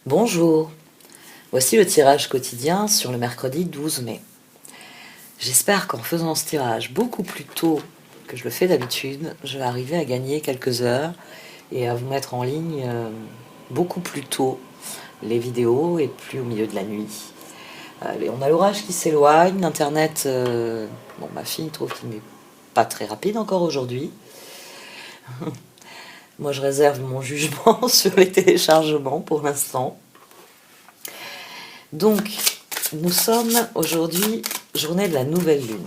Bonjour, voici le tirage quotidien sur le mercredi 12 mai. J'espère qu'en faisant ce tirage beaucoup plus tôt que je le fais d'habitude, je vais arriver à gagner quelques heures et à vous mettre en ligne beaucoup plus tôt les vidéos et plus au milieu de la nuit. On a l'orage qui s'éloigne, l'internet, ma fille trouve qu'il n'est pas très rapide encore aujourd'hui. Moi je réserve mon jugement sur les téléchargements pour l'instant. Donc, nous sommes aujourd'hui journée de la nouvelle lune.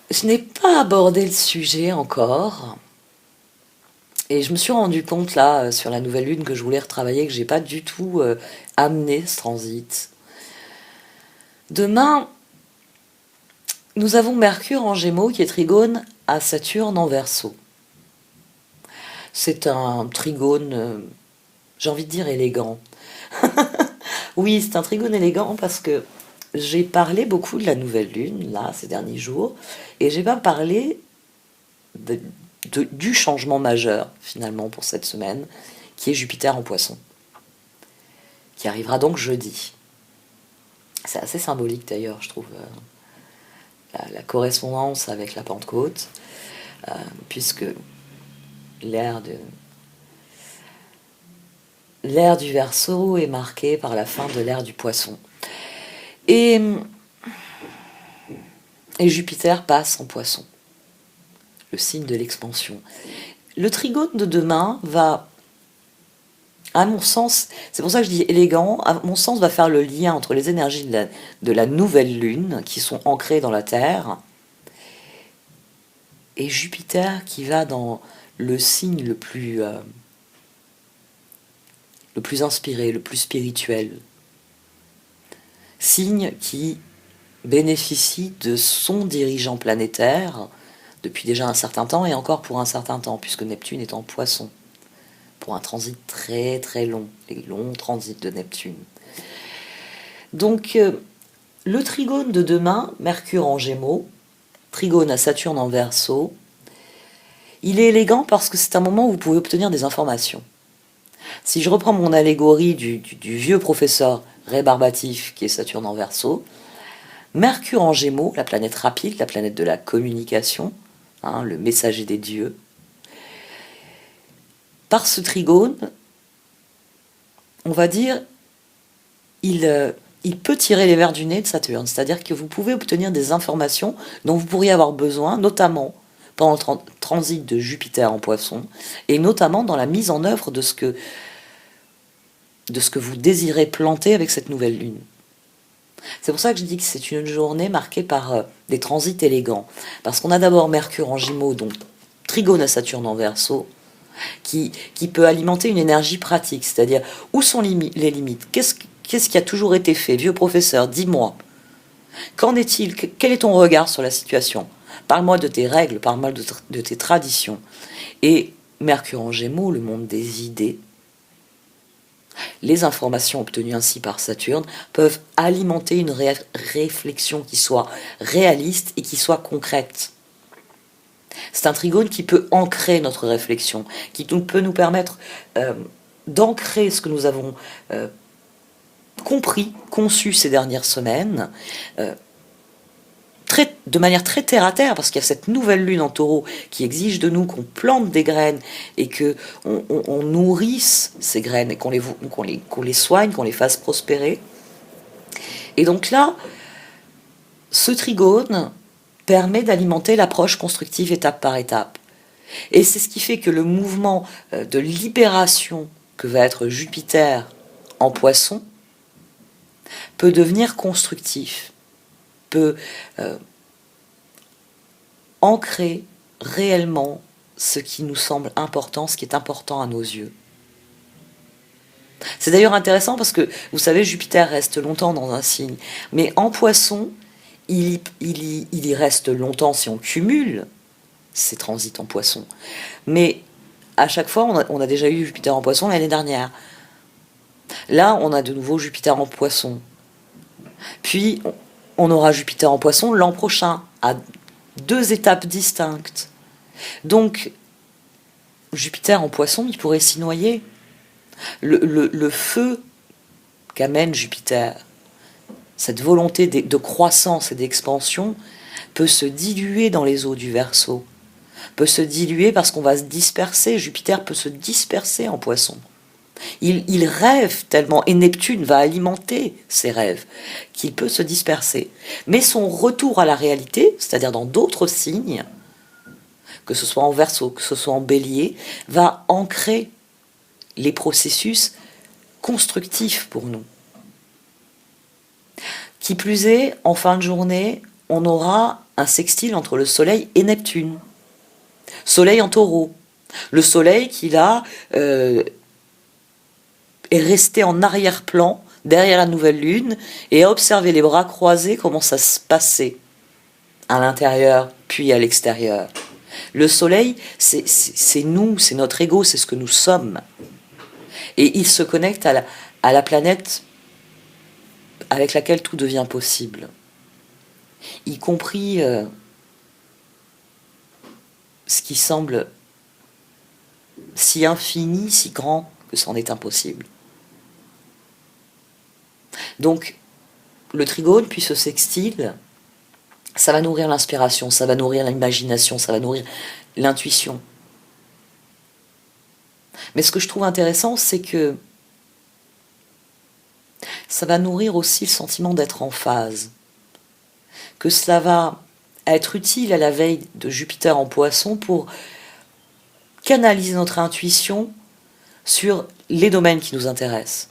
Je n'ai pas abordé le sujet encore. Et je me suis rendu compte là, sur la nouvelle lune, que je voulais retravailler, que j'ai pas du tout amené ce transit. Demain, nous avons Mercure en Gémeaux qui est trigone à Saturne en Verseau. C'est un trigone, j'ai envie de dire élégant. Oui, c'est un trigone élégant parce que j'ai parlé beaucoup de la nouvelle lune, là, ces derniers jours, et j'ai pas parlé du changement majeur, finalement, pour cette semaine, qui est Jupiter en Poisson, qui arrivera donc jeudi. C'est assez symbolique, d'ailleurs, je trouve, la correspondance avec la Pentecôte, puisque l'ère du Verseau est marquée par la fin de l'ère du Poisson. Et Jupiter passe en Poisson, le signe de l'expansion. Le trigone de demain va, à mon sens, c'est pour ça que je dis élégant, à mon sens va faire le lien entre les énergies de la nouvelle lune, qui sont ancrées dans la Terre, et Jupiter qui va dans le signe le plus inspiré, le plus spirituel. Signe qui bénéficie de son dirigeant planétaire depuis déjà un certain temps, et encore pour un certain temps, puisque Neptune est en Poisson, pour un transit très très long, les longs transits de Neptune. Donc, le trigone de demain, Mercure en Gémeaux, trigone à Saturne en Verseau, il est élégant parce que c'est un moment où vous pouvez obtenir des informations. Si je reprends mon allégorie du vieux professeur rébarbatif qui est Saturne en Verseau, Mercure en Gémeaux, la planète rapide, la planète de la communication, le messager des dieux, par ce trigone, on va dire, il peut tirer les vers du nez de Saturne, c'est-à-dire que vous pouvez obtenir des informations dont vous pourriez avoir besoin, notamment pendant le transit de Jupiter en Poisson, et notamment dans la mise en œuvre de ce que vous désirez planter avec cette nouvelle lune. C'est pour ça que je dis que c'est une journée marquée par des transits élégants. Parce qu'on a d'abord Mercure en Gémeaux, donc trigone à Saturne en Verseau, qui peut alimenter une énergie pratique, c'est-à-dire où sont les limites, qu'est-ce qui a toujours été fait, vieux professeur, dis-moi, qu'en est-il, quel est ton regard sur la situation, parle-moi de tes règles, parle-moi de tes traditions. Et Mercure en Gémeaux, le monde des idées, les informations obtenues ainsi par Saturne peuvent alimenter une réflexion qui soit réaliste et qui soit concrète. C'est un trigone qui peut ancrer notre réflexion, qui peut nous permettre d'ancrer ce que nous avons compris, conçu ces dernières semaines, de manière très terre à terre, parce qu'il y a cette nouvelle lune en Taureau qui exige de nous qu'on plante des graines et que on nourrisse ces graines et qu'on les soigne, qu'on les fasse prospérer. Et donc là, ce trigone permet d'alimenter l'approche constructive étape par étape. Et c'est ce qui fait que le mouvement de libération que va être Jupiter en Poisson peut devenir constructif, peut ancrer réellement ce qui nous semble important, ce qui est important à nos yeux. C'est d'ailleurs intéressant parce que, vous savez, Jupiter reste longtemps dans un signe, mais en Poisson, il y reste longtemps si on cumule ces transits en Poisson. Mais à chaque fois, on a déjà eu Jupiter en Poisson l'année dernière. Là, on a de nouveau Jupiter en Poisson. Puis, on aura Jupiter en Poisson l'an prochain, à 2 étapes distinctes. Donc, Jupiter en Poisson, il pourrait s'y noyer. Le feu qu'amène Jupiter, cette volonté de croissance et d'expansion, peut se diluer dans les eaux du Verseau, peut se diluer parce qu'on va se disperser. Jupiter peut se disperser en Poisson. Il rêve tellement, et Neptune va alimenter ses rêves, qu'il peut se disperser. Mais son retour à la réalité, c'est-à-dire dans d'autres signes, que ce soit en Verseau, que ce soit en Bélier, va ancrer les processus constructifs pour nous. Qui plus est, en fin de journée, on aura un sextile entre le Soleil et Neptune. Soleil en Taureau. Le Soleil qui là est resté en arrière-plan, derrière la nouvelle lune, et a observé les bras croisés comment ça se passait à l'intérieur, puis à l'extérieur. Le Soleil, c'est nous, c'est notre ego, c'est ce que nous sommes. Et il se connecte à la planète avec laquelle tout devient possible. Y compris ce qui semble si infini, si grand, que c'en est impossible. Donc, le trigone, puis ce sextile, ça va nourrir l'inspiration, ça va nourrir l'imagination, ça va nourrir l'intuition. Mais ce que je trouve intéressant, c'est que ça va nourrir aussi le sentiment d'être en phase. Que cela va être utile à la veille de Jupiter en Poisson pour canaliser notre intuition sur les domaines qui nous intéressent.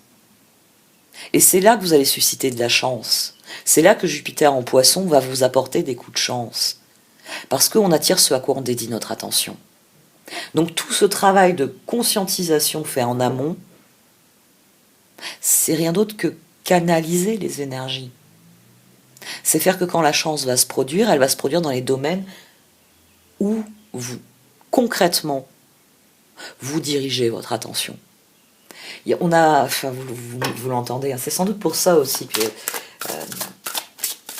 Et c'est là que vous allez susciter de la chance. C'est là que Jupiter en Poisson va vous apporter des coups de chance. Parce qu'on attire ce à quoi on dédie notre attention. Donc tout ce travail de conscientisation fait en amont, c'est rien d'autre que canaliser les énergies. C'est faire que quand la chance va se produire, elle va se produire dans les domaines où vous, concrètement, vous dirigez votre attention. On a, enfin, vous l'entendez, hein, c'est sans doute pour ça aussi que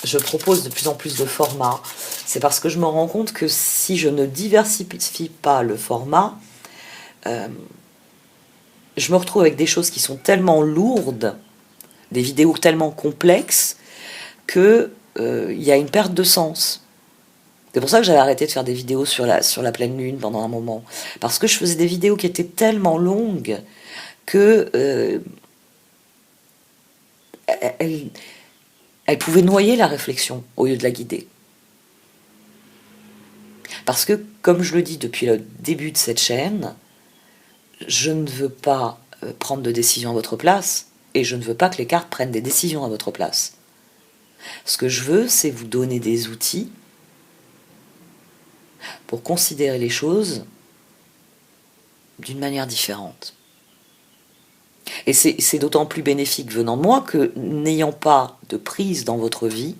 je propose de plus en plus de formats. C'est parce que je me rends compte que si je ne diversifie pas le format, je me retrouve avec des choses qui sont tellement lourdes, des vidéos tellement complexes, qu'il y a une perte de sens. C'est pour ça que j'avais arrêté de faire des vidéos sur la pleine lune pendant un moment. Parce que je faisais des vidéos qui étaient tellement longues que elle pouvait noyer la réflexion au lieu de la guider. Parce que, comme je le dis depuis le début de cette chaîne, je ne veux pas prendre de décision à votre place, et je ne veux pas que les cartes prennent des décisions à votre place. Ce que je veux, c'est vous donner des outils pour considérer les choses d'une manière différente. Et c'est d'autant plus bénéfique venant de moi que, n'ayant pas de prise dans votre vie,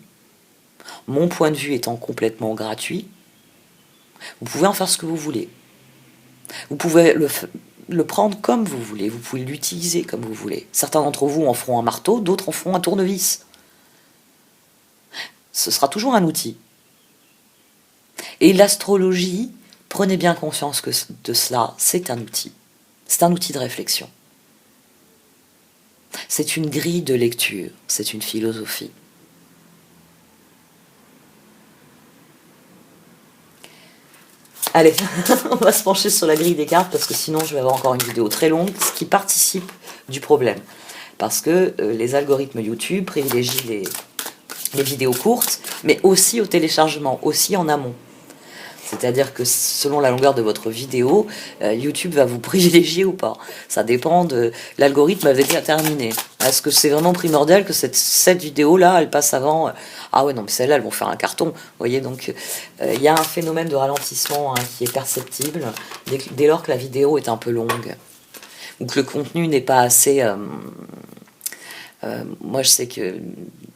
mon point de vue étant complètement gratuit, vous pouvez en faire ce que vous voulez. Vous pouvez le prendre comme vous voulez, vous pouvez l'utiliser comme vous voulez. Certains d'entre vous en feront un marteau, d'autres en feront un tournevis. Ce sera toujours un outil. Et l'astrologie, prenez bien conscience de cela, c'est un outil. C'est un outil de réflexion. C'est une grille de lecture, c'est une philosophie. Allez, on va se pencher sur la grille des cartes parce que sinon je vais avoir encore une vidéo très longue, ce qui participe du problème. Parce que les algorithmes YouTube privilégient les vidéos courtes, mais aussi au téléchargement, aussi en amont. C'est-à-dire que selon la longueur de votre vidéo, YouTube va vous privilégier ou pas. Ça dépend de l'algorithme avait déjà terminé. Est-ce que c'est vraiment primordial que cette vidéo-là, elle passe avant Ah ouais, non, mais celle-là, elles vont faire un carton. Vous voyez, donc il y a un phénomène de ralentissement qui est perceptible dès lors que la vidéo est un peu longue. Ou que le contenu n'est pas assez... moi, je sais que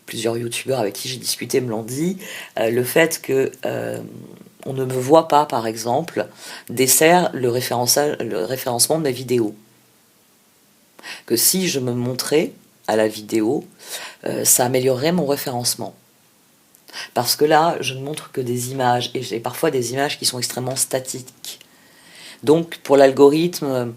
plusieurs youtubeurs avec qui j'ai discuté me l'ont dit, le fait que... on ne me voit pas, par exemple, dessert le référencement de mes vidéos. Que si je me montrais à la vidéo, ça améliorerait mon référencement. Parce que là, je ne montre que des images, et j'ai parfois des images qui sont extrêmement statiques. Donc, pour l'algorithme,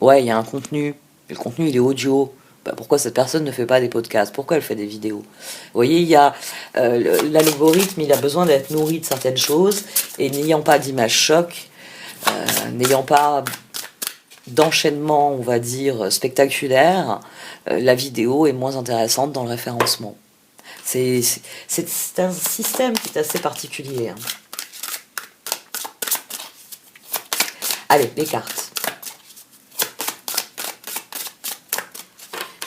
Ouais, il y a un contenu, et le contenu il est audio. Bah, pourquoi cette personne ne fait pas des podcasts? Pourquoi elle fait des vidéos? Vous voyez, il y a l'algorithme, il a besoin d'être nourri de certaines choses, et n'ayant pas d'image choc, n'ayant pas d'enchaînement, on va dire, spectaculaire, la vidéo est moins intéressante dans le référencement. C'est un système qui est assez particulier. Hein. Allez, les cartes.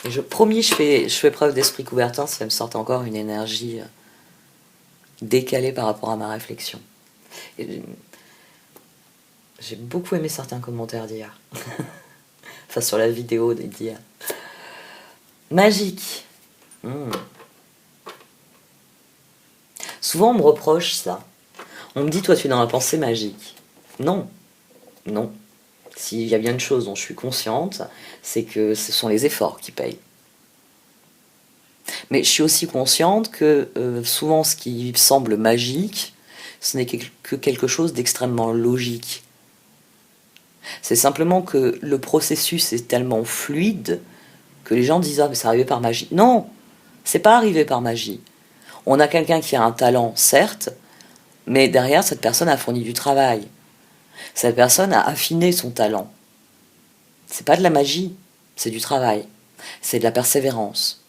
Et promis, je fais preuve d'esprit couvertin, ça me sort encore une énergie décalée par rapport à ma réflexion. Et j'ai beaucoup aimé certains commentaires d'hier. Enfin, sur la vidéo d'hier. Magique. Souvent, on me reproche ça. On me dit, toi, tu es dans la pensée magique. Non. Non. S'il y a bien une chose dont je suis consciente, c'est que ce sont les efforts qui payent. Mais je suis aussi consciente que souvent ce qui semble magique, ce n'est que quelque chose d'extrêmement logique. C'est simplement que le processus est tellement fluide que les gens disent « Ah, mais c'est arrivé par magie ». Non, c'est pas arrivé par magie. On a quelqu'un qui a un talent, certes, mais derrière, cette personne a fourni du travail. Cette personne a affiné son talent. C'est pas de la magie, c'est du travail. C'est de la persévérance.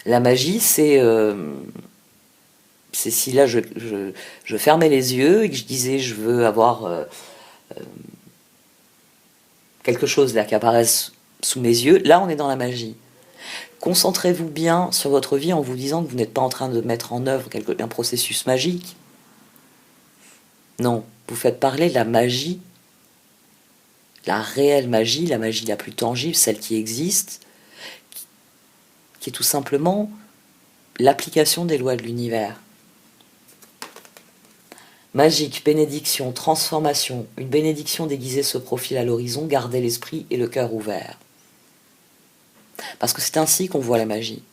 La magie, c'est si là je fermais les yeux et que je disais je veux avoir quelque chose là qui apparaisse sous mes yeux, là on est dans la magie. Concentrez-vous bien sur votre vie en vous disant que vous n'êtes pas en train de mettre en œuvre un processus magique. Non, vous faites parler de la magie, la réelle magie, la magie la plus tangible, celle qui existe, qui est tout simplement l'application des lois de l'univers. Magique, bénédiction, transformation, une bénédiction déguisée se profile à l'horizon, gardez l'esprit et le cœur ouvert. Parce que c'est ainsi qu'on voit la magie.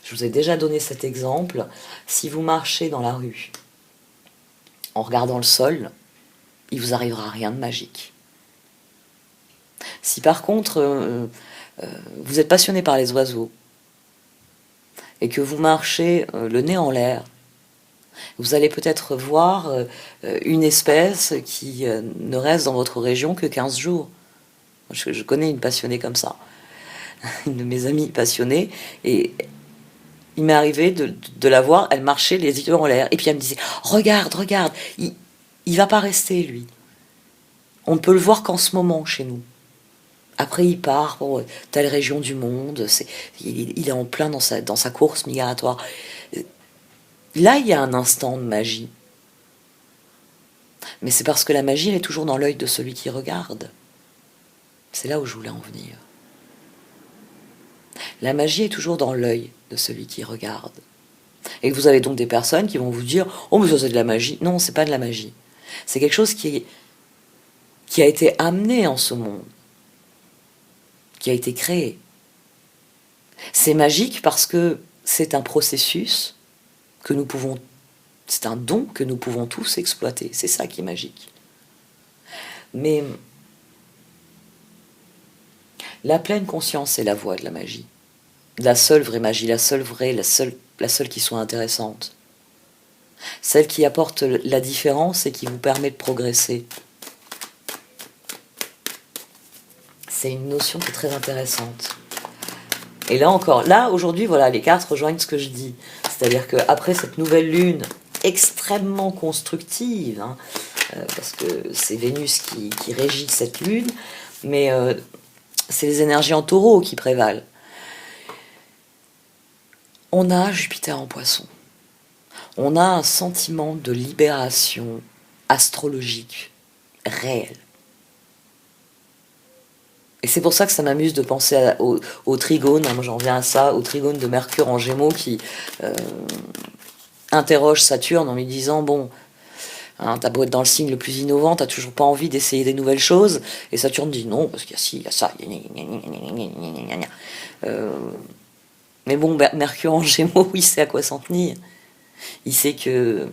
Je vous ai déjà donné cet exemple. Si vous marchez dans la rue en regardant le sol, il vous arrivera rien de magique. Si par contre vous êtes passionné par les oiseaux et que vous marchez le nez en l'air, vous allez peut-être voir une espèce qui ne reste dans votre région que 15 jours. Je connais une passionnée comme ça, une de mes amies passionnées, et il m'est arrivé de la voir, elle marchait les yeux en l'air, et puis elle me disait « Regarde, il va pas rester, lui. On ne peut le voir qu'en ce moment chez nous. Après, il part pour telle région du monde, il est en plein dans sa course migratoire. » Là, il y a un instant de magie. Mais c'est parce que la magie, elle est toujours dans l'œil de celui qui regarde. C'est là où je voulais en venir. La magie est toujours dans l'œil de celui qui regarde. Et vous avez donc des personnes qui vont vous dire « Oh, mais ça c'est de la magie ». Non, c'est pas de la magie. C'est quelque chose qui a été amené en ce monde, qui a été créé. C'est magique parce que c'est un processus que nous pouvons, c'est un don que nous pouvons tous exploiter. C'est ça qui est magique. Mais la pleine conscience est la voie de la magie. La seule vraie magie, la seule vraie, la seule qui soit intéressante. Celle qui apporte la différence et qui vous permet de progresser. C'est une notion qui est très intéressante. Et là encore, là aujourd'hui, voilà, les cartes rejoignent ce que je dis. C'est-à-dire qu'après cette nouvelle lune extrêmement constructive, hein, parce que c'est Vénus qui régit cette lune, mais c'est les énergies en taureau qui prévalent. On a Jupiter en poisson. On a un sentiment de libération astrologique réel. Et c'est pour ça que ça m'amuse de penser au trigone, moi j'en viens à ça, au trigone de Mercure en Gémeaux qui interroge Saturne en lui disant « Bon, hein, t'as beau être dans le signe le plus innovant, t'as toujours pas envie d'essayer des nouvelles choses ?» Et Saturne dit « Non, parce qu'il y a ci, il y a ça, mais bon, Mercure en Gémeaux, il sait à quoi s'en tenir. Il sait que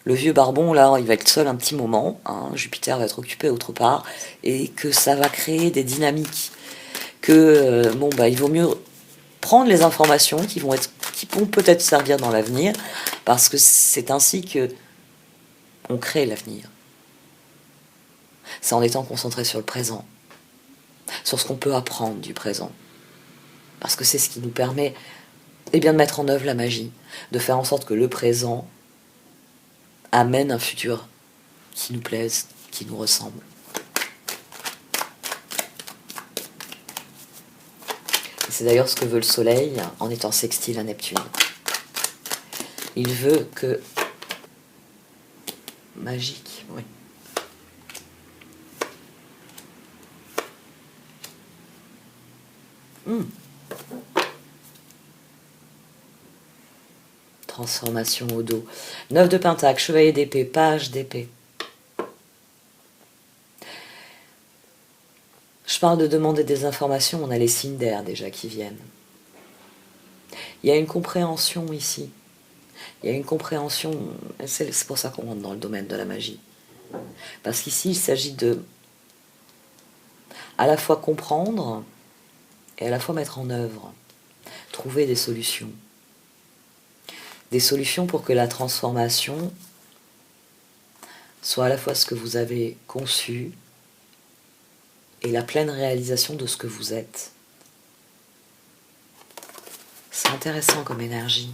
le vieux barbon, là, il va être seul un petit moment, hein, Jupiter va être occupé autre part, et que ça va créer des dynamiques. Que, il vaut mieux prendre les informations qui vont peut-être servir dans l'avenir, parce que c'est ainsi que on crée l'avenir. C'est en étant concentré sur le présent, sur ce qu'on peut apprendre du présent. Parce que c'est ce qui nous permet de mettre en œuvre la magie, de faire en sorte que le présent amène un futur qui nous plaise, qui nous ressemble. Et c'est d'ailleurs ce que veut le Soleil en étant sextile à Neptune. Il veut que... Magique, oui. Transformation au dos. 9 de Pentacle, chevalier d'épée, page d'épée. Je parle de demander des informations, on a les signes d'air déjà qui viennent. Il y a une compréhension ici. Il y a une compréhension, c'est pour ça qu'on rentre dans le domaine de la magie. Parce qu'ici, il s'agit de à la fois comprendre et à la fois mettre en œuvre, trouver des solutions. Des solutions pour que la transformation soit à la fois ce que vous avez conçu et la pleine réalisation de ce que vous êtes. C'est intéressant comme énergie.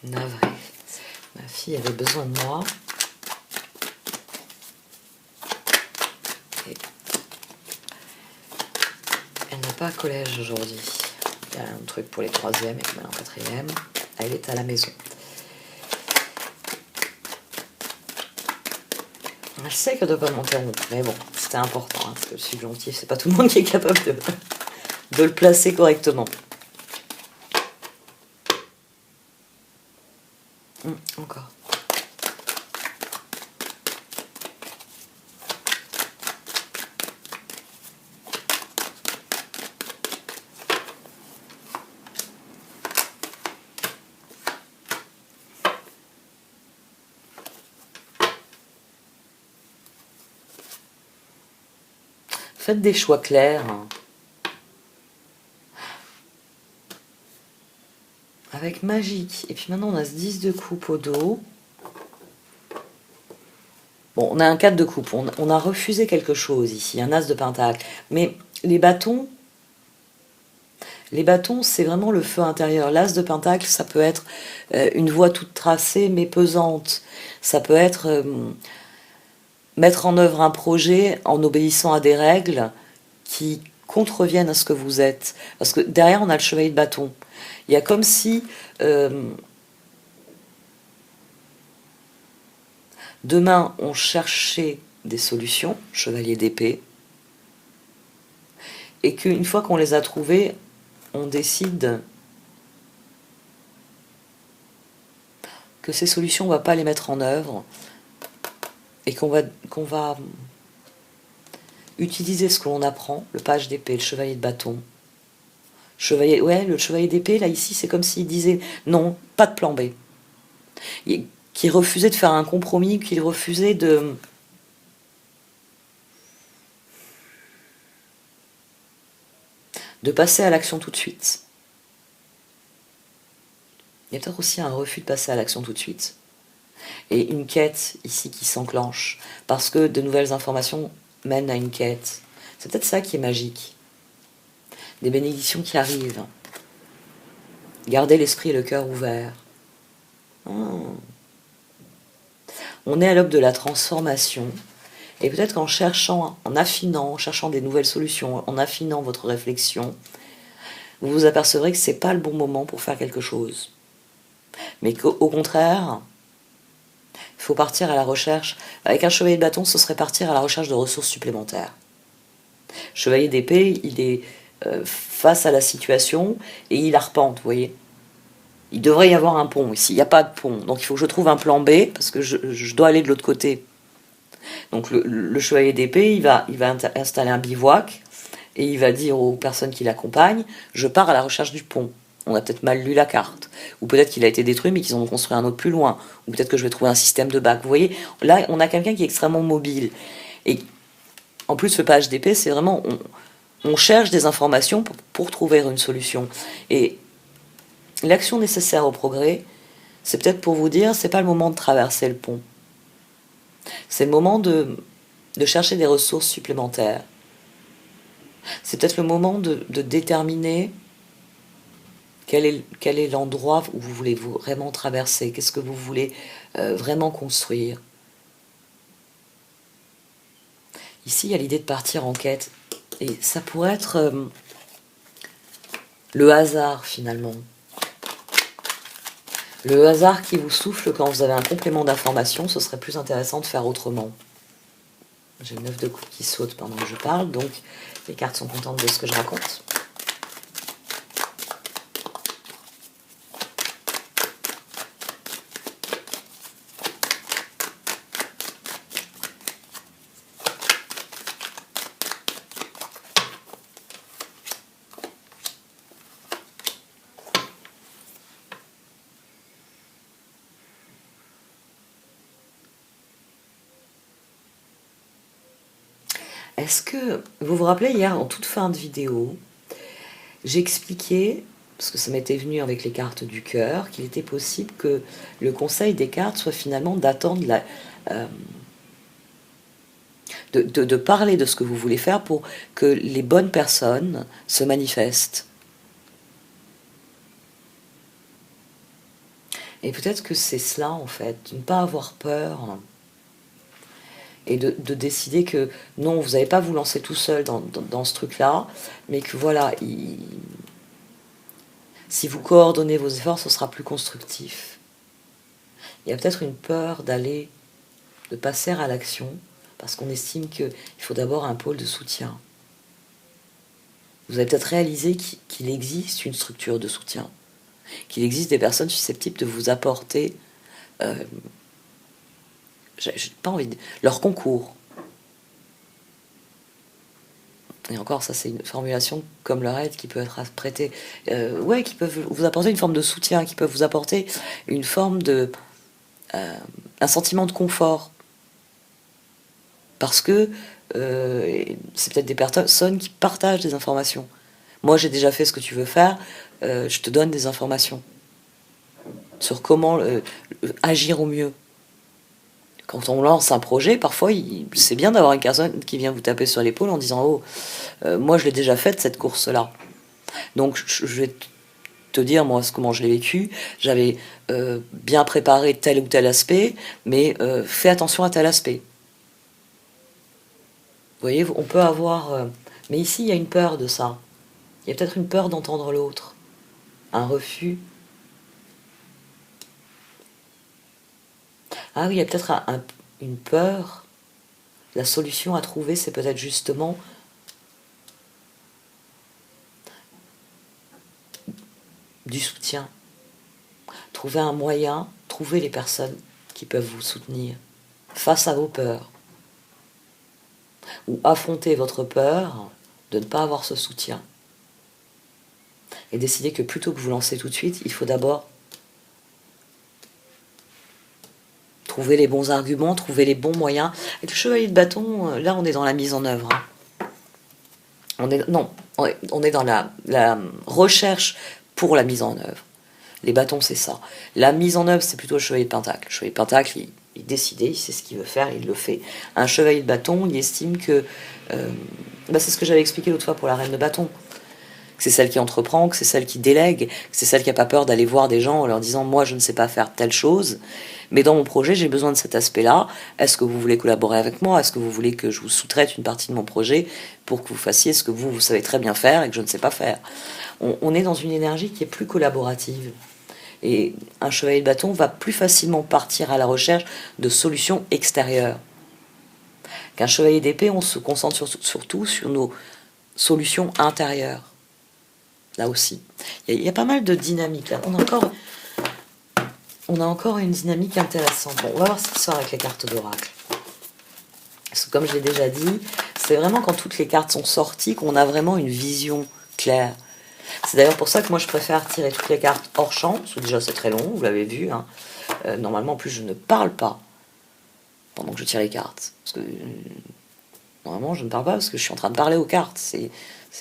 Navré. Ma fille avait besoin de moi. Et elle n'a pas collège aujourd'hui. Il y a un truc pour les 3e et maintenant 4e. Elle est à la maison. Je sais qu'elle ne doit pas m'interrompre, mais bon, c'était important, hein, parce que le subjonctif, c'est pas tout le monde qui est capable de le placer correctement. Encore. Faites des choix clairs. Avec magique. Et puis maintenant, on a ce 10 de coupe au dos. Bon, on a un 4 de coupe. On a refusé quelque chose ici, un as de pentacle. Mais les bâtons, c'est vraiment le feu intérieur. L'as de pentacle, ça peut être une voie toute tracée, mais pesante. Ça peut être... mettre en œuvre un projet en obéissant à des règles qui contreviennent à ce que vous êtes. Parce que derrière, on a le chevalier de bâton. Il y a comme si demain, on cherchait des solutions, chevalier d'épée, et qu'une fois qu'on les a trouvées, on décide que ces solutions, on ne va pas les mettre en œuvre, et qu'on va utiliser ce que l'on apprend, le page d'épée, le chevalier de bâton. Le chevalier d'épée, là, ici, c'est comme s'il disait non, pas de plan B. Qu'il refusait de faire un compromis, qu'il refusait de passer à l'action tout de suite. Il y a peut-être aussi un refus de passer à l'action tout de suite. Et une quête ici qui s'enclenche, parce que de nouvelles informations mènent à une quête. C'est peut-être ça qui est magique. Des bénédictions qui arrivent. Gardez l'esprit et le cœur ouverts. On est à l'aube de la transformation, et peut-être qu'en cherchant, en cherchant des nouvelles solutions, en affinant votre réflexion, vous vous apercevrez que c'est pas le bon moment pour faire quelque chose. Mais qu'au contraire, il faut partir à la recherche. Avec un chevalier de bâton, ce serait partir à la recherche de ressources supplémentaires. Chevalier d'épée, il est face à la situation et il arpente, vous voyez. Il devrait y avoir un pont ici, il n'y a pas de pont. Donc il faut que je trouve un plan B, parce que je dois aller de l'autre côté. Donc le chevalier d'épée, il va installer un bivouac, et il va dire aux personnes qui l'accompagnent, je pars à la recherche du pont. on a peut-être mal lu la carte. Ou peut-être qu'il a été détruit, mais qu'ils en ont construit un autre plus loin. Ou peut-être que je vais trouver un système de bac. Vous voyez, là, on a quelqu'un qui est extrêmement mobile. Et en plus, le page d'épée, c'est vraiment... On cherche des informations pour trouver une solution. Et l'action nécessaire au progrès, c'est peut-être pour vous dire, c'est pas le moment de traverser le pont. C'est le moment de chercher des ressources supplémentaires. C'est peut-être le moment de déterminer quel est l'endroit où vous voulez vraiment traverser, qu'est-ce que vous voulez vraiment construire. Ici, il y a l'idée de partir en quête. Et ça pourrait être le hasard, finalement. Le hasard qui vous souffle quand vous avez un complément d'information, ce serait plus intéressant de faire autrement. J'ai le 9 de coupe qui saute pendant que je parle, donc les cartes sont contentes de ce que je raconte. Est-ce que vous vous rappelez, hier, en toute fin de vidéo, j'expliquais, parce que ça m'était venu avec les cartes du cœur, qu'il était possible que le conseil des cartes soit finalement d'attendre de parler de ce que vous voulez faire pour que les bonnes personnes se manifestent. Et peut-être que c'est cela, en fait, de ne pas avoir peur et de décider que non, vous n'allez pas vous lancer tout seul dans ce truc-là, mais que voilà, si vous coordonnez vos efforts, ce sera plus constructif. Il y a peut-être une peur de passer à l'action, parce qu'on estime qu'il faut d'abord un pôle de soutien. Vous avez peut-être réalisé qu'il existe une structure de soutien, qu'il existe des personnes susceptibles de vous apporter, j'ai pas envie de... leur concours. Et encore, ça c'est une formulation comme leur aide qui peut être prêtée. Ouais, qui peuvent vous apporter une forme de soutien, qui peuvent vous apporter une forme de... un sentiment de confort. Parce que c'est peut-être des personnes qui partagent des informations. Moi, j'ai déjà fait ce que tu veux faire, je te donne des informations sur comment agir au mieux. Quand on lance un projet, parfois, c'est bien d'avoir une personne qui vient vous taper sur l'épaule en disant « Oh, moi, je l'ai déjà faite, cette course-là. » Donc, je vais te dire, moi, comment je l'ai vécu. J'avais bien préparé tel ou tel aspect, mais fais attention à tel aspect. Vous voyez, on peut avoir... mais ici, il y a une peur de ça. Il y a peut-être une peur d'entendre l'autre. Un refus. Ah oui, il y a peut-être une peur. La solution à trouver, c'est peut-être justement du soutien. Trouver un moyen, trouver les personnes qui peuvent vous soutenir face à vos peurs. Ou affronter votre peur de ne pas avoir ce soutien. Et décider que plutôt que vous lancer tout de suite, il faut d'abord trouver les bons arguments, trouver les bons moyens. Avec le chevalier de bâton, là on est dans la mise en œuvre. On est dans la recherche pour la mise en œuvre. Les bâtons, c'est ça. La mise en œuvre, c'est plutôt le chevalier de pentacle. Le chevalier de pentacle, il est décidé, il sait ce qu'il veut faire, il le fait. Un chevalier de bâton, il estime que... c'est ce que j'avais expliqué l'autre fois pour la reine de bâton. Que c'est celle qui entreprend, que c'est celle qui délègue, que c'est celle qui n'a pas peur d'aller voir des gens en leur disant « Moi, je ne sais pas faire telle chose, mais dans mon projet, j'ai besoin de cet aspect-là. Est-ce que vous voulez collaborer avec moi? Est-ce que vous voulez que je vous sous-traite une partie de mon projet pour que vous fassiez ce que vous savez très bien faire et que je ne sais pas faire ?» On est dans une énergie qui est plus collaborative. Et un chevalier de bâton va plus facilement partir à la recherche de solutions extérieures. Qu'un chevalier d'épée, on se concentre surtout sur nos solutions intérieures. Là aussi. Il y a pas mal de dynamiques. Là. On a encore une dynamique intéressante. Bon, on va voir ce qui sort avec les cartes d'oracle. Parce que comme je l'ai déjà dit, c'est vraiment quand toutes les cartes sont sorties qu'on a vraiment une vision claire. C'est d'ailleurs pour ça que moi je préfère tirer toutes les cartes hors champ, parce que déjà c'est très long, vous l'avez vu. Hein. Normalement, en plus, je ne parle pas pendant que je tire les cartes. Parce que normalement, je ne parle pas parce que je suis en train de parler aux cartes.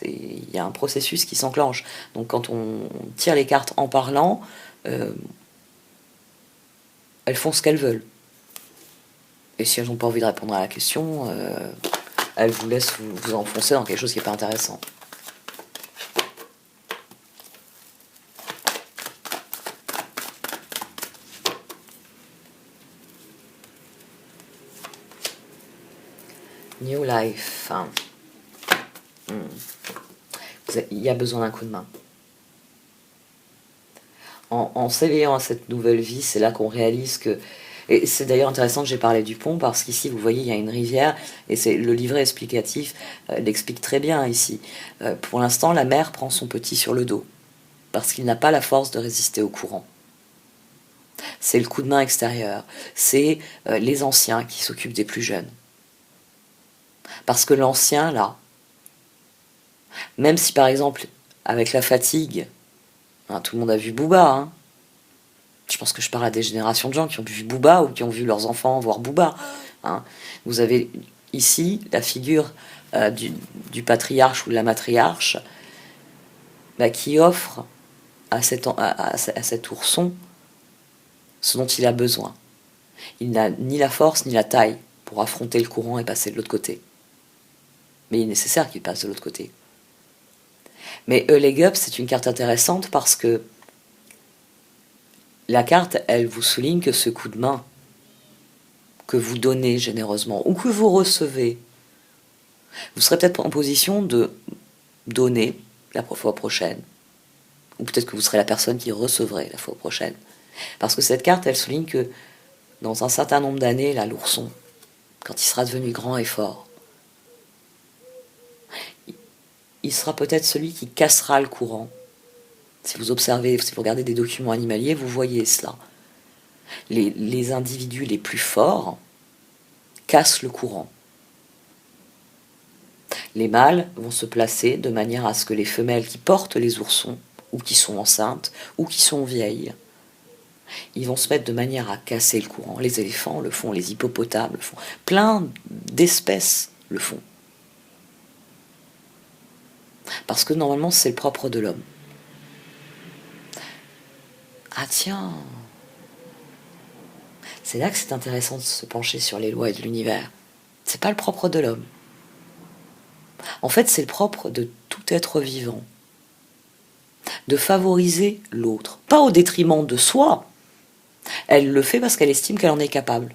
Il y a un processus qui s'enclenche. Donc quand on tire les cartes en parlant, elles font ce qu'elles veulent. Et si elles n'ont pas envie de répondre à la question, elles vous laissent vous enfoncer dans quelque chose qui n'est pas intéressant. New life. Il y a besoin d'un coup de main. En s'éveillant à cette nouvelle vie, c'est là qu'on réalise que... Et c'est d'ailleurs intéressant que j'ai parlé du pont, parce qu'ici, vous voyez, il y a une rivière, et c'est le livret explicatif l'explique très bien ici. Pour l'instant, la mère prend son petit sur le dos, parce qu'il n'a pas la force de résister au courant. C'est le coup de main extérieur. C'est les anciens qui s'occupent des plus jeunes. Parce que l'ancien, là, même si par exemple, avec la fatigue, hein, tout le monde a vu Booba, hein. Je pense que je parle à des générations de gens qui ont vu Booba ou qui ont vu leurs enfants voir Booba. Hein. Vous avez ici la figure du patriarche ou de la matriarche qui offre à cet ourson ce dont il a besoin. Il n'a ni la force ni la taille pour affronter le courant et passer de l'autre côté. Mais il est nécessaire qu'il passe de l'autre côté. Mais A Leg Up, c'est une carte intéressante parce que la carte, elle vous souligne que ce coup de main que vous donnez généreusement ou que vous recevez, vous serez peut-être en position de donner la fois prochaine. Ou peut-être que vous serez la personne qui recevrait la fois prochaine. Parce que cette carte, elle souligne que dans un certain nombre d'années, là, l'ourson, quand il sera devenu grand et fort, il sera peut-être celui qui cassera le courant. Si vous observez, si vous regardez des documents animaliers, vous voyez cela. Les individus les plus forts cassent le courant. Les mâles vont se placer de manière à ce que les femelles qui portent les oursons, ou qui sont enceintes, ou qui sont vieilles, ils vont se mettre de manière à casser le courant. Les éléphants le font, les hippopotames le font, plein d'espèces le font. Parce que normalement, c'est le propre de l'homme. Ah tiens, c'est là que c'est intéressant de se pencher sur les lois de l'univers. C'est pas le propre de l'homme. En fait, c'est le propre de tout être vivant. De favoriser l'autre. Pas au détriment de soi. Elle le fait parce qu'elle estime qu'elle en est capable.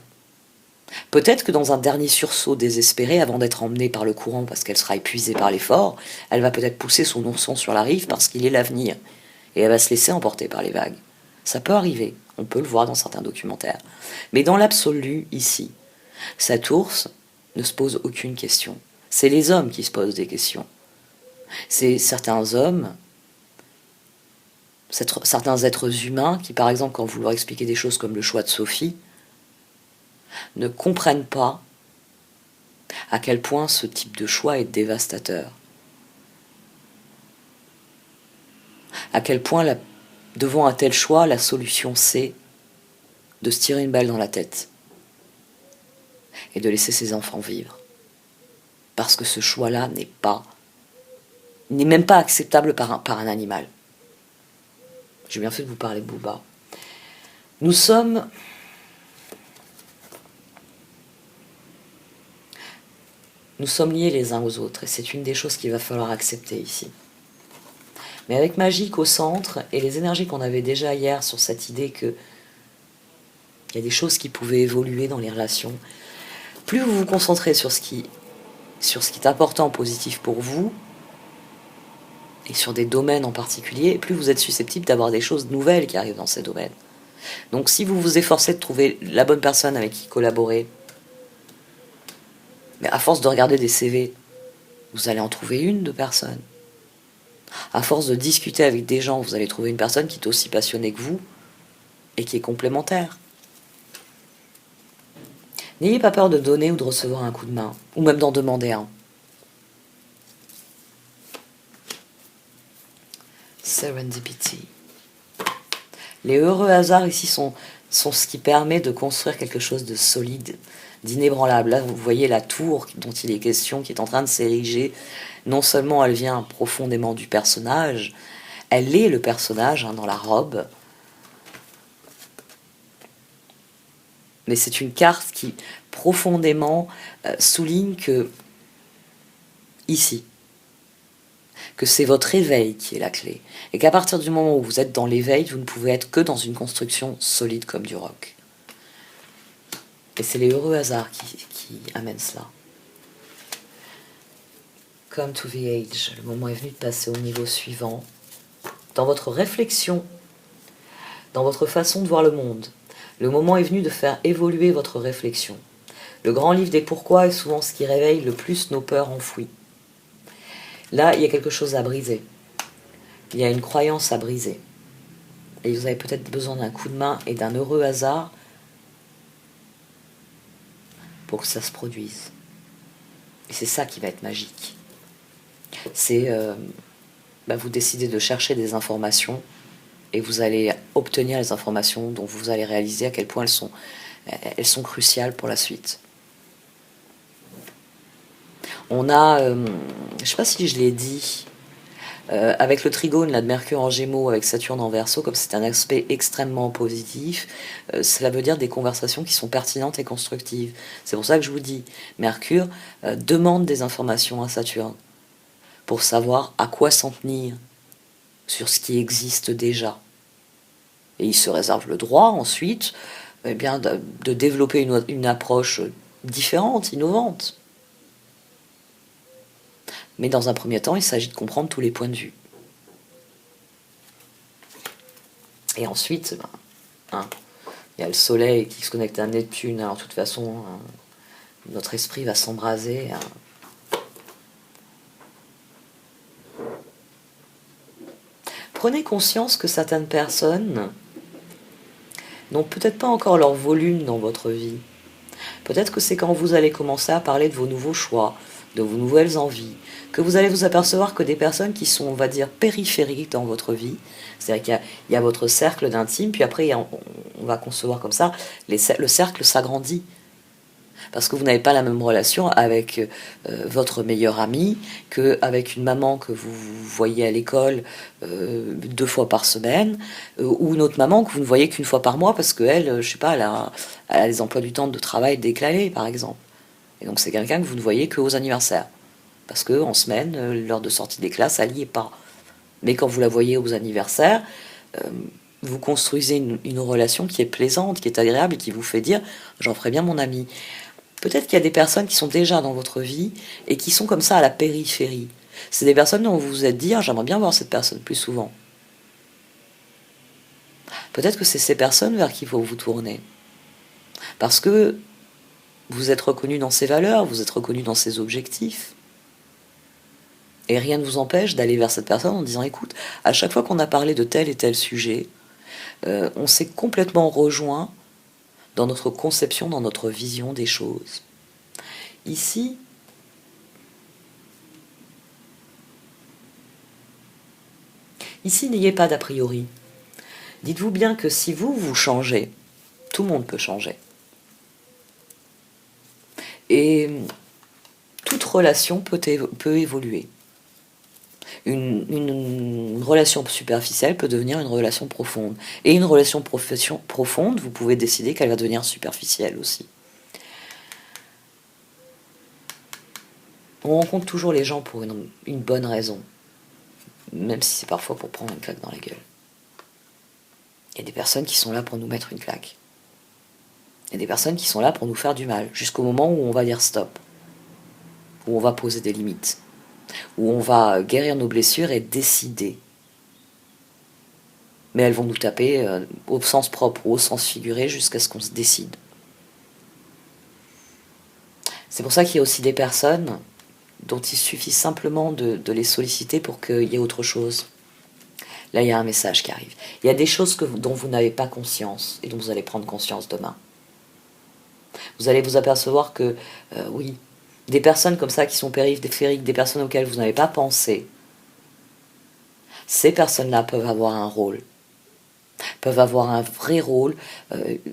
Peut-être que dans un dernier sursaut désespéré, avant d'être emmenée par le courant parce qu'elle sera épuisée par l'effort, elle va peut-être pousser son ourson sur la rive parce qu'il est l'avenir. Et elle va se laisser emporter par les vagues. Ça peut arriver, on peut le voir dans certains documentaires. Mais dans l'absolu, ici, cet ours ne se pose aucune question. C'est les hommes qui se posent des questions. C'est certains hommes, certains êtres humains qui, par exemple, quand vous leur expliquez des choses comme le choix de Sophie, ne comprennent pas à quel point ce type de choix est dévastateur. À quel point, devant un tel choix, la solution c'est de se tirer une balle dans la tête et de laisser ses enfants vivre. Parce que ce choix-là n'est même pas acceptable par un animal. J'ai bien fait de vous parler de Booba. Nous sommes liés les uns aux autres, et c'est une des choses qu'il va falloir accepter ici. Mais avec Magique au centre, et les énergies qu'on avait déjà hier sur cette idée qu'il y a des choses qui pouvaient évoluer dans les relations, plus vous vous concentrez sur ce qui est important, positif pour vous, et sur des domaines en particulier, plus vous êtes susceptible d'avoir des choses nouvelles qui arrivent dans ces domaines. Donc si vous vous efforcez de trouver la bonne personne avec qui collaborer, mais à force de regarder des CV, vous allez en trouver une de personnes. À force de discuter avec des gens, vous allez trouver une personne qui est aussi passionnée que vous et qui est complémentaire. N'ayez pas peur de donner ou de recevoir un coup de main, ou même d'en demander un. Serendipity. Les heureux hasards ici sont ce qui permet de construire quelque chose de solide, d'inébranlable. Là, vous voyez la tour dont il est question, qui est en train de s'ériger. Non seulement elle vient profondément du personnage, elle est le personnage dans la robe, mais c'est une carte qui profondément souligne que, ici, que c'est votre éveil qui est la clé, et qu'à partir du moment où vous êtes dans l'éveil, vous ne pouvez être que dans une construction solide comme du roc. Et c'est les heureux hasards qui amènent cela. Come to the age, le moment est venu de passer au niveau suivant. Dans votre réflexion, dans votre façon de voir le monde, le moment est venu de faire évoluer votre réflexion. Le grand livre des pourquoi est souvent ce qui réveille le plus nos peurs enfouies. Là, il y a quelque chose à briser. Il y a une croyance à briser. Et vous avez peut-être besoin d'un coup de main et d'un heureux hasard pour que ça se produise. Et c'est ça qui va être magique. C'est, vous décidez de chercher des informations et vous allez obtenir les informations dont vous allez réaliser à quel point elles sont cruciales pour la suite. On a, je ne sais pas si je l'ai dit, avec le trigone là, de Mercure en Gémeaux, avec Saturne en Verseau, comme c'est un aspect extrêmement positif, cela veut dire des conversations qui sont pertinentes et constructives. C'est pour ça que je vous dis, Mercure demande des informations à Saturne pour savoir à quoi s'en tenir sur ce qui existe déjà. Et il se réserve le droit ensuite de développer une approche différente, innovante. Mais dans un premier temps, il s'agit de comprendre tous les points de vue. Et ensuite, il y a le Soleil qui se connecte à Neptune. Alors de toute façon, notre esprit va s'embraser. Prenez conscience que certaines personnes n'ont peut-être pas encore leur volume dans votre vie. Peut-être que c'est quand vous allez commencer à parler de vos nouveaux choix, de vos nouvelles envies, que vous allez vous apercevoir que des personnes qui sont, on va dire, périphériques dans votre vie, c'est-à-dire qu'il y a votre cercle d'intime, puis après, on va concevoir comme ça, le cercle s'agrandit. Parce que vous n'avez pas la même relation avec votre meilleur ami qu'avec une maman que vous voyez à l'école 2 fois par semaine, ou une autre maman que vous ne voyez qu'une fois par mois parce qu'elle, je sais pas, elle a des emplois du temps de travail décalés, par exemple. Et donc c'est quelqu'un que vous ne voyez qu'aux anniversaires. Parce qu'en semaine, l'heure de sortie des classes, elle n'y est pas. Mais quand vous la voyez aux anniversaires, vous construisez une relation qui est plaisante, qui est agréable et qui vous fait dire « j'en ferai bien mon ami ». Peut-être qu'il y a des personnes qui sont déjà dans votre vie et qui sont comme ça à la périphérie. C'est des personnes dont vous vous êtes dit « j'aimerais bien voir cette personne plus souvent ». Peut-être que c'est ces personnes vers qui il faut vous tourner. Parce que vous êtes reconnu dans ses valeurs, vous êtes reconnu dans ses objectifs. Et rien ne vous empêche d'aller vers cette personne en disant « écoute, à chaque fois qu'on a parlé de tel et tel sujet, on s'est complètement rejoint dans notre conception, dans notre vision des choses. » Ici, n'ayez pas d'a priori. Dites-vous bien que si vous changez, tout le monde peut changer. Et toute relation peut évoluer. Une relation superficielle peut devenir une relation profonde. Et une relation profonde, vous pouvez décider qu'elle va devenir superficielle aussi. On rencontre toujours les gens pour une bonne raison. Même si c'est parfois pour prendre une claque dans la gueule. Il y a des personnes qui sont là pour nous mettre une claque. Il y a des personnes qui sont là pour nous faire du mal, jusqu'au moment où on va dire stop. Où on va poser des limites. Où on va guérir nos blessures et décider. Mais elles vont nous taper au sens propre ou au sens figuré jusqu'à ce qu'on se décide. C'est pour ça qu'il y a aussi des personnes dont il suffit simplement de les solliciter pour qu'il y ait autre chose. Là, il y a un message qui arrive. Il y a des choses dont vous n'avez pas conscience et dont vous allez prendre conscience demain. Vous allez vous apercevoir que, oui, des personnes comme ça qui sont périphériques, des personnes auxquelles vous n'avez pas pensé, ces personnes-là peuvent avoir un rôle, peuvent avoir un vrai rôle,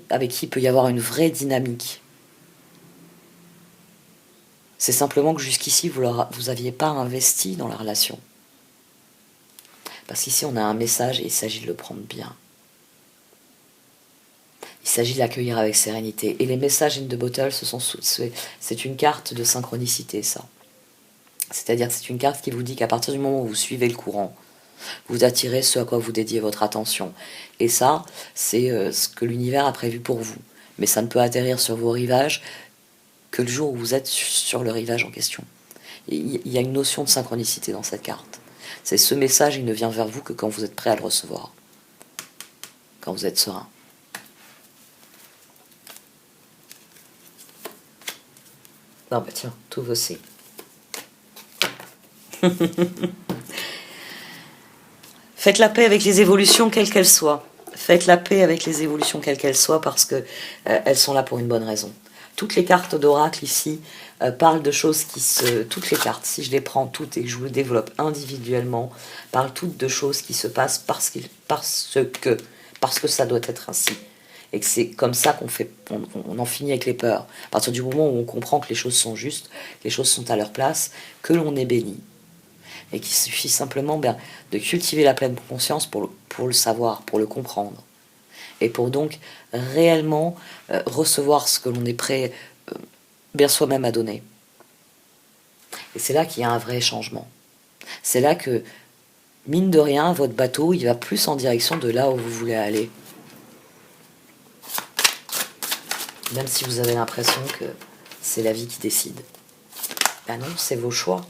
avec qui il peut y avoir une vraie dynamique. C'est simplement que jusqu'ici, vous n'aviez pas investi dans la relation. Parce qu'ici, on a un message et il s'agit de le prendre bien. Il s'agit de l'accueillir avec sérénité. Et les messages in the bottle, c'est une carte de synchronicité, ça. C'est-à-dire que c'est une carte qui vous dit qu'à partir du moment où vous suivez le courant, vous attirez ce à quoi vous dédiez votre attention. Et ça, c'est ce que l'univers a prévu pour vous. Mais ça ne peut atterrir sur vos rivages que le jour où vous êtes sur le rivage en question. Il y a une notion de synchronicité dans cette carte. C'est ce message, il ne vient vers vous que quand vous êtes prêt à le recevoir. Quand vous êtes serein. Non, bah tiens, tout aussi. Faites la paix avec les évolutions, quelles qu'elles soient. Faites la paix avec les évolutions, quelles qu'elles soient, parce que elles sont là pour une bonne raison. Toutes les cartes d'oracle ici parlent de choses qui se... Toutes les cartes, si je les prends toutes et que je vous les développe individuellement, parlent toutes de choses qui se passent parce que ça doit être ainsi. Et que c'est comme ça on en finit avec les peurs. À partir du moment où on comprend que les choses sont justes, que les choses sont à leur place, que l'on est béni. Et qu'il suffit simplement de cultiver la pleine conscience pour le savoir, pour le comprendre. Et pour donc réellement recevoir ce que l'on est prêt bien soi-même à donner. Et c'est là qu'il y a un vrai changement. C'est là que, mine de rien, votre bateau, il va plus en direction de là où vous voulez aller. Même si vous avez l'impression que c'est la vie qui décide. Ben non, c'est vos choix.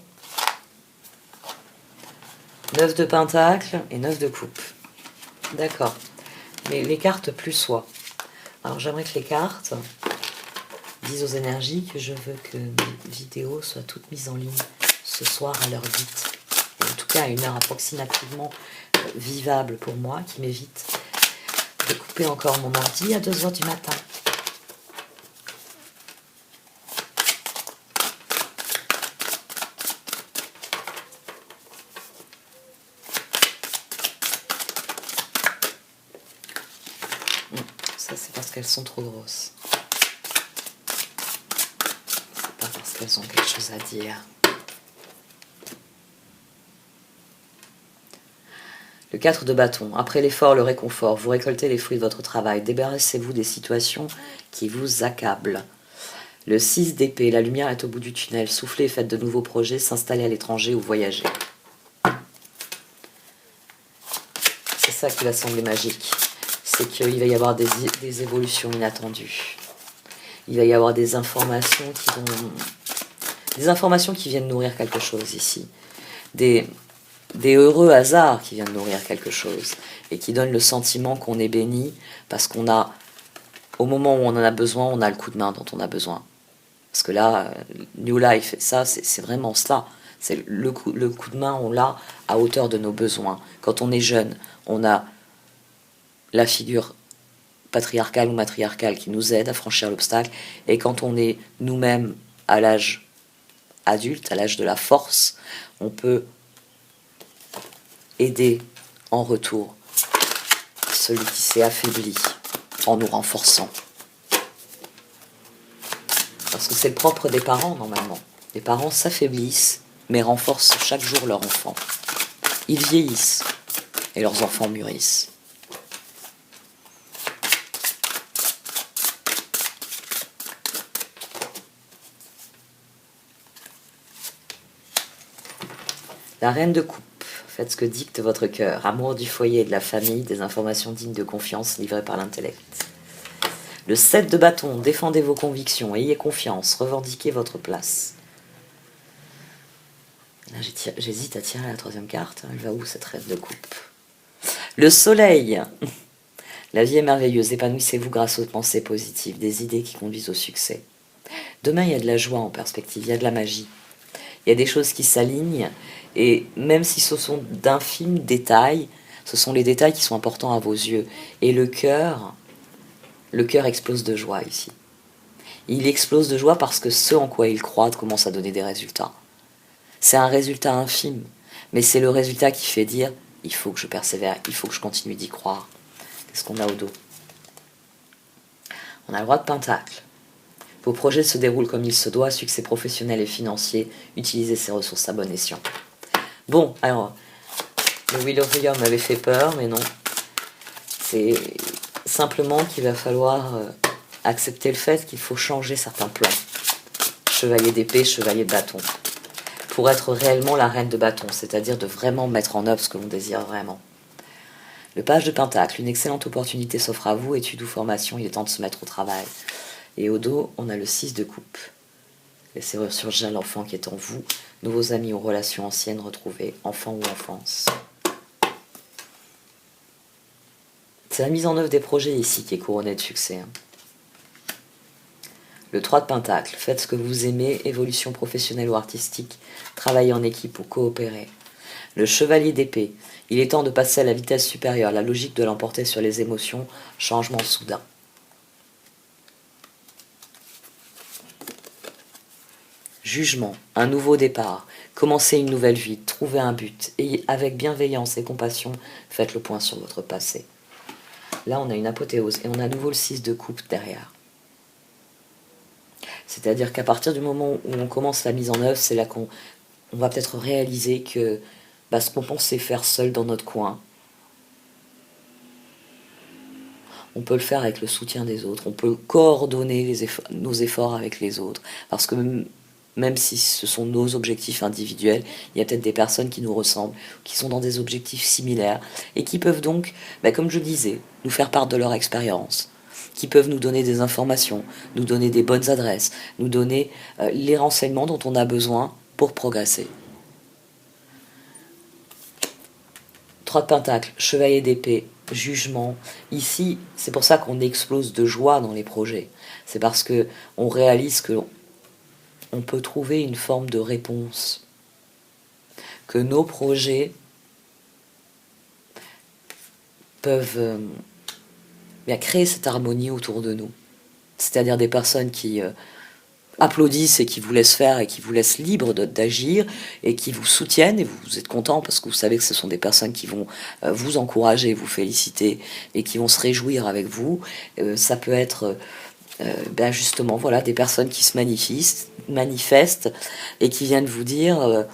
9 de pentacle et 9 de coupe. D'accord. Mais les cartes plus soi. Alors j'aimerais que les cartes disent aux énergies que je veux que mes vidéos soient toutes mises en ligne ce soir à l'heure dite. Et en tout cas à une heure approximativement vivable pour moi, qui m'évite de couper encore mon ordi à 2h du matin. Ça c'est parce qu'elles sont trop grosses. C'est pas parce qu'elles ont quelque chose à dire. Le 4 de bâton. Après l'effort, le réconfort. Vous récoltez les fruits de votre travail. Débarrassez-vous des situations qui vous accablent. Le 6 d'épée. La lumière est au bout du tunnel. Soufflez et faites de nouveaux projets. S'installer à l'étranger ou voyager. C'est ça qui va sembler magique. C'est qu'il va y avoir des évolutions inattendues. Il va y avoir des informations qui viennent nourrir quelque chose ici. Des heureux hasards qui viennent nourrir quelque chose et qui donnent le sentiment qu'on est béni parce qu'on a, au moment où on en a besoin, on a le coup de main dont on a besoin. Parce que là, New Life, ça, c'est vraiment cela. C'est le coup de main, on l'a à hauteur de nos besoins. Quand on est jeune, on a la figure patriarcale ou matriarcale qui nous aide à franchir l'obstacle. Et quand on est nous-mêmes à l'âge adulte, à l'âge de la force, on peut aider en retour celui qui s'est affaibli en nous renforçant. Parce que c'est le propre des parents normalement. Les parents s'affaiblissent mais renforcent chaque jour leur enfant. Ils vieillissent et leurs enfants mûrissent. La reine de coupe. Faites ce que dicte votre cœur. Amour du foyer et de la famille, des informations dignes de confiance livrées par l'intellect. Le 7 de bâton. Défendez vos convictions, ayez confiance, revendiquez votre place. Là, j'hésite à tirer la troisième carte. Elle va où cette reine de coupe? Le soleil. La vie est merveilleuse. Épanouissez-vous grâce aux pensées positives, des idées qui conduisent au succès. Demain, il y a de la joie en perspective, il y a de la magie. Il y a des choses qui s'alignent, et même si ce sont d'infimes détails, ce sont les détails qui sont importants à vos yeux. Et le cœur explose de joie ici. Il explose de joie parce que ce en quoi il croit commence à donner des résultats. C'est un résultat infime, mais c'est le résultat qui fait dire il faut que je persévère, il faut que je continue d'y croire. Qu'est-ce qu'on a au dos? On a le roi de Pentacle. Vos projets se déroulent comme il se doit, succès professionnel et financier, utilisez ces ressources à bon escient. Bon, alors, le Wheel of the Year m'avait fait peur, mais non. C'est simplement qu'il va falloir accepter le fait qu'il faut changer certains plans. Chevalier d'épée, chevalier de bâton. Pour être réellement la reine de bâton, c'est-à-dire de vraiment mettre en œuvre ce que l'on désire vraiment. Le page de Pentacle, une excellente opportunité s'offre à vous, études ou formation, il est temps de se mettre au travail. Et au dos, on a le 6 de coupe. Laissez ressurgir l'enfant qui est en vous, nouveaux amis ou relations anciennes retrouvées, enfant ou enfance. C'est la mise en œuvre des projets ici qui est couronnée de succès. Le 3 de Pentacle, faites ce que vous aimez, évolution professionnelle ou artistique, travaillez en équipe ou coopérez. Le chevalier d'épée, il est temps de passer à la vitesse supérieure, la logique de l'emporter sur les émotions, changement soudain. Jugement, un nouveau départ, commencez une nouvelle vie, trouvez un but, et avec bienveillance et compassion, faites le point sur votre passé. Là, on a une apothéose, et on a à nouveau le 6 de coupe derrière. C'est-à-dire qu'à partir du moment où on commence la mise en œuvre, c'est là qu'on va peut-être réaliser que ce qu'on pensait faire seul dans notre coin, on peut le faire avec le soutien des autres, on peut coordonner nos efforts avec les autres, parce que même si ce sont nos objectifs individuels, il y a peut-être des personnes qui nous ressemblent, qui sont dans des objectifs similaires, et qui peuvent donc, comme je disais, nous faire part de leur expérience, qui peuvent nous donner des informations, nous donner des bonnes adresses, nous donner les renseignements dont on a besoin pour progresser. 3 de Pentacle, chevalier d'épée, jugement. Ici, c'est pour ça qu'on explose de joie dans les projets. C'est parce que on réalise que on peut trouver une forme de réponse, que nos projets peuvent créer cette harmonie autour de nous. C'est-à-dire des personnes qui applaudissent et qui vous laissent faire et qui vous laissent libre d'agir et qui vous soutiennent, et vous êtes content parce que vous savez que ce sont des personnes qui vont vous encourager, vous féliciter et qui vont se réjouir avec vous. Ça peut être justement voilà, des personnes qui se manifestent et qui viennent vous dire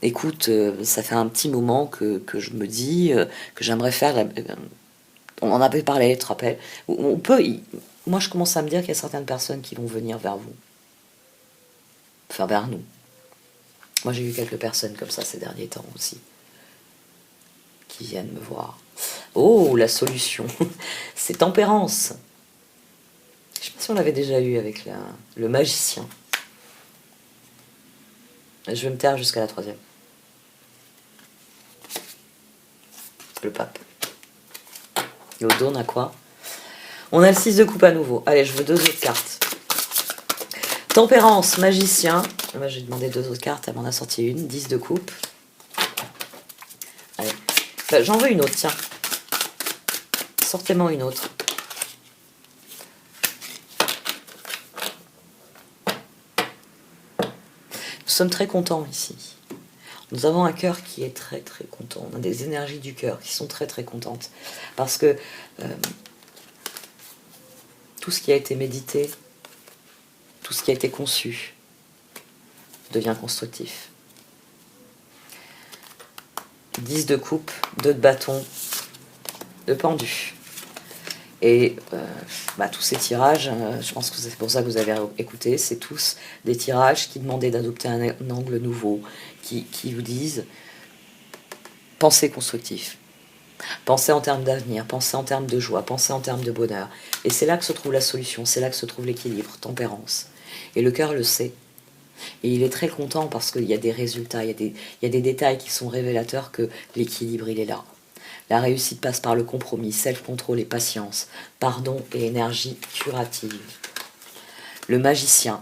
écoute, ça fait un petit moment que je me dis que j'aimerais faire on en avait parlé, tu te rappelles, moi je commence à me dire qu'il y a certaines personnes qui vont venir vers vous, enfin vers nous. Moi j'ai eu quelques personnes comme ça ces derniers temps aussi qui viennent me voir. Oh, la solution c'est tempérance. Je sais pas si on l'avait déjà eu avec le magicien. Je vais me taire jusqu'à la 3e. Le pape. Et au dos, on a quoi? On a le 6 de coupe à nouveau. Allez, je veux 2 autres cartes. Tempérance, magicien. Moi, j'ai demandé 2 autres cartes, elle m'en a sorti une. 10 de coupe. Allez. J'en veux une autre, tiens. Sortez-moi une autre. Nous sommes très contents ici. Nous avons un cœur qui est très très content. On a des énergies du cœur qui sont très très contentes. Parce que tout ce qui a été médité, tout ce qui a été conçu, devient constructif. 10 de coupe, 2 de bâton, de pendu. Et tous ces tirages, je pense que c'est pour ça que vous avez écouté, c'est tous des tirages qui demandaient d'adopter un angle nouveau, qui vous disent pensez constructif, pensez en termes d'avenir, pensez en termes de joie, pensez en termes de bonheur. Et c'est là que se trouve la solution, c'est là que se trouve l'équilibre, tempérance. Et le cœur le sait. Et il est très content parce qu'il y a des résultats, il y a des détails qui sont révélateurs que l'équilibre, il est là. La réussite passe par le compromis, self-control et patience, pardon et énergie curative. Le magicien,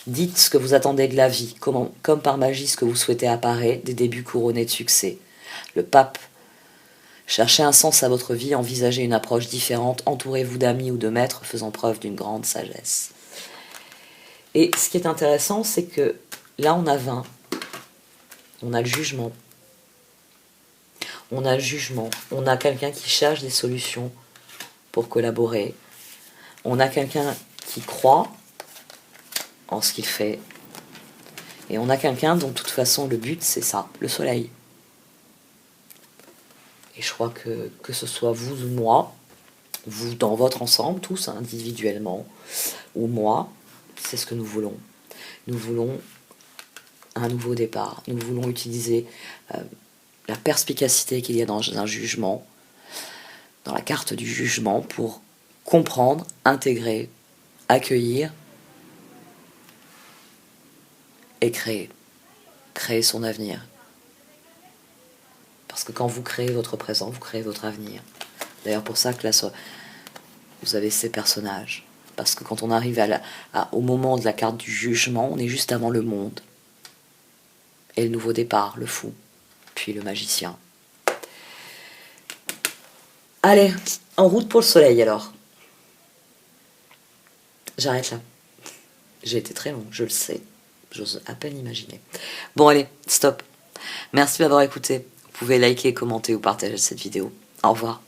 dites ce que vous attendez de la vie, comme par magie ce que vous souhaitez apparaît, des débuts couronnés de succès. Le pape, cherchez un sens à votre vie, envisagez une approche différente, entourez-vous d'amis ou de maîtres faisant preuve d'une grande sagesse. Et ce qui est intéressant, c'est que là on a 20, on a le jugement, on a le jugement, on a quelqu'un qui cherche des solutions pour collaborer, on a quelqu'un qui croit en ce qu'il fait, et on a quelqu'un dont de toute façon le but c'est ça, le soleil. Et je crois que ce soit vous ou moi, vous dans votre ensemble, tous individuellement, ou moi, c'est ce que nous voulons. Nous voulons un nouveau départ. Nous voulons utiliser la perspicacité qu'il y a dans un jugement, dans la carte du jugement, pour comprendre, intégrer, accueillir et créer. Créer son avenir. Parce que quand vous créez votre présent, vous créez votre avenir. D'ailleurs, pour ça que là, vous avez ces personnages. Parce que quand on arrive au moment de la carte du jugement, on est juste avant le monde. Et le nouveau départ, le fou, puis le magicien. Allez, en route pour le soleil alors. J'arrête là. J'ai été très long, je le sais. J'ose à peine imaginer. Bon allez, stop. Merci de m'avoir écouté. Vous pouvez liker, commenter ou partager cette vidéo. Au revoir.